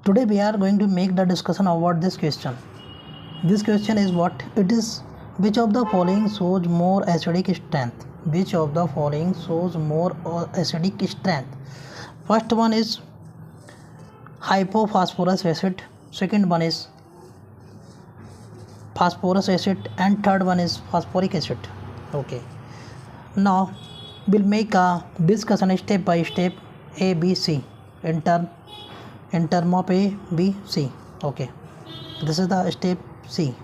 Today we are going to make the discussion about this question. This question is what it is. Which of the following shows more acidic strength? Which of the following shows more acidic strength? First one is hypophosphorus acid. Second one is phosphorus acid, and third one is phosphoric acid. Okay. Now we'll make a discussion step by step, A, B, C in term of A, B, C. Okay. This is the step C.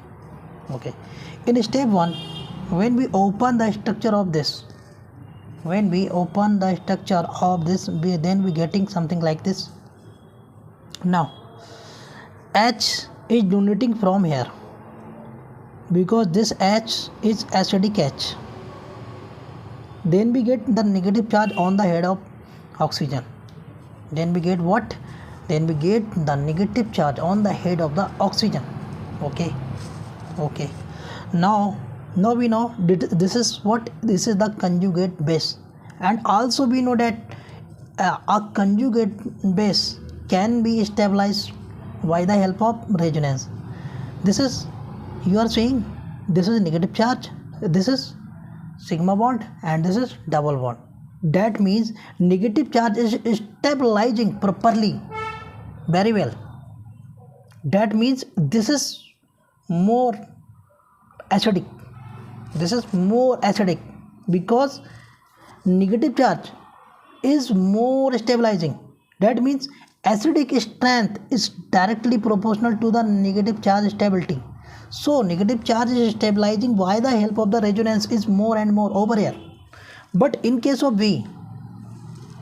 Okay. In step 1, when we open the structure of this, then we getting something like this. Now H is donating from here because this H is acidic H. Then we get the negative charge on the head of oxygen. Then we get what? Then we get the negative charge on the head of the oxygen. Okay. Now we know this is what? This is the conjugate base, and also we know that a conjugate base can be stabilized by the help of resonance. This is, you are saying, this is negative charge, this is sigma bond, and this is double bond. That means negative charge is stabilizing properly, very well. That means this is more acidic. This is more acidic because negative charge is more stabilizing. That means acidic strength is directly proportional to the negative charge stability. So negative charge is stabilizing by the help of the resonance is more and more over here. But in case of B,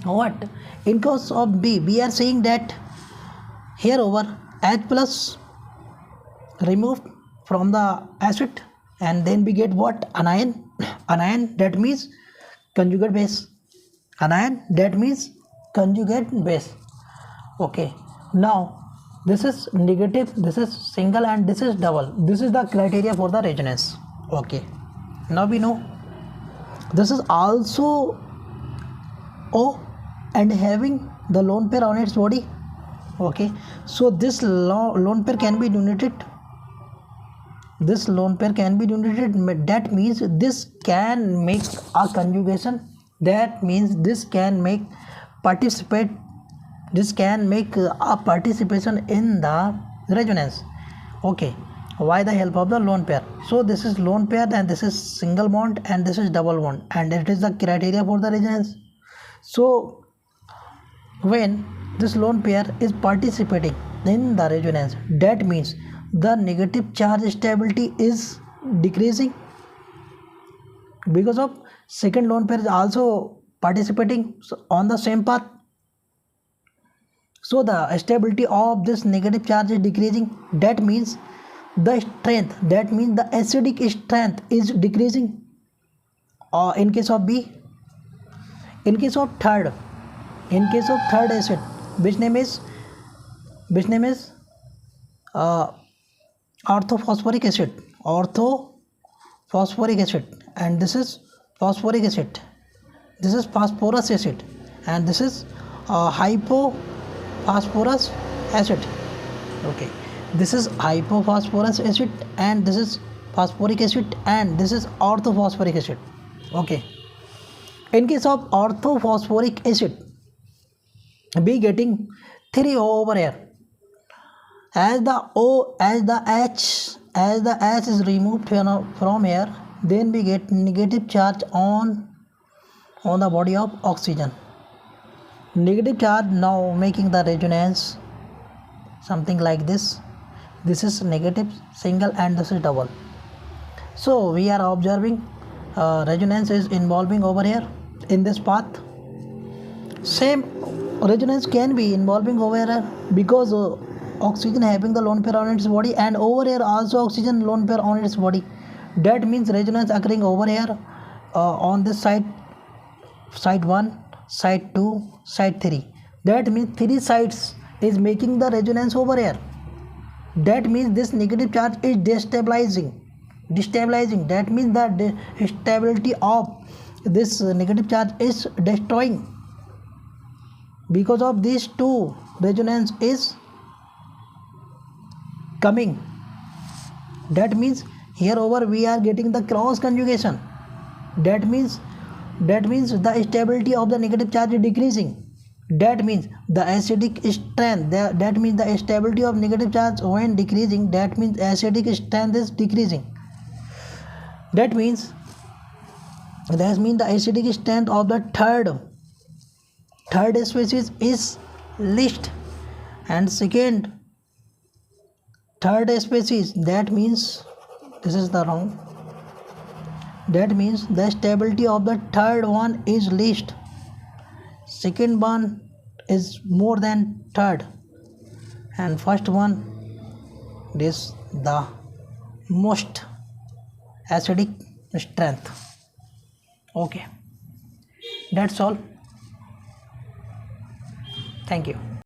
what? In case of B, we are saying that here over H plus removed from the acid, and then we get what? Anion. Anion, that means conjugate base. Anion, that means conjugate base. Okay. Now this is negative, this is single, and this is double. This is the criteria for the resonance. Okay. Now we know this is also O and having the lone pair on its body. Okay. So this lone pair can be donated. This lone pair can be donated. That means this can make a conjugation. That means this can make participate. This can make a participation in the resonance. Okay. By the help of the lone pair. So this is lone pair, and this is single bond, and this is double bond, and it is the criteria for the resonance. So when this lone pair is participating in the resonance, that means the negative charge stability is decreasing because of second lone pair is also participating on the same path. So the stability of this negative charge is decreasing. That means the strength, that means the acidic strength is decreasing. In case of B, in case of third acid, which name is orthophosphoric acid, and this is phosphoric acid, this is phosphorus acid, and this is hypophosphorus acid. Okay. This is hypophosphorus acid, and this is phosphoric acid, and this is orthophosphoric acid. Okay. In case of orthophosphoric acid, we getting 3 over here. As the H is removed from here, then we get negative charge on the body of oxygen. Negative charge now making the resonance something like this. This is negative single, and this is double. So we are observing resonance is involving over here in this path. Same resonance can be involving over here because oxygen having the lone pair on its body, and over here also oxygen lone pair on its body. That means resonance occurring over here on this side 1, side 2, side 3. That means 3 sides is making the resonance over here. That means this negative charge is destabilizing. That means the stability of this negative charge is destroying. Because of these two, resonance is coming. That means here over we are getting the cross conjugation. That means the stability of the negative charge is decreasing. That means the acidic strength, that means the stability of negative charge when decreasing, that means acidic strength is decreasing. That means the acidic strength of the third species is least, and second third species, that means this is the wrong, that means the stability of the third one is least, second one is more than third, and first one is the most acidic strength. Okay, that's all. Thank you.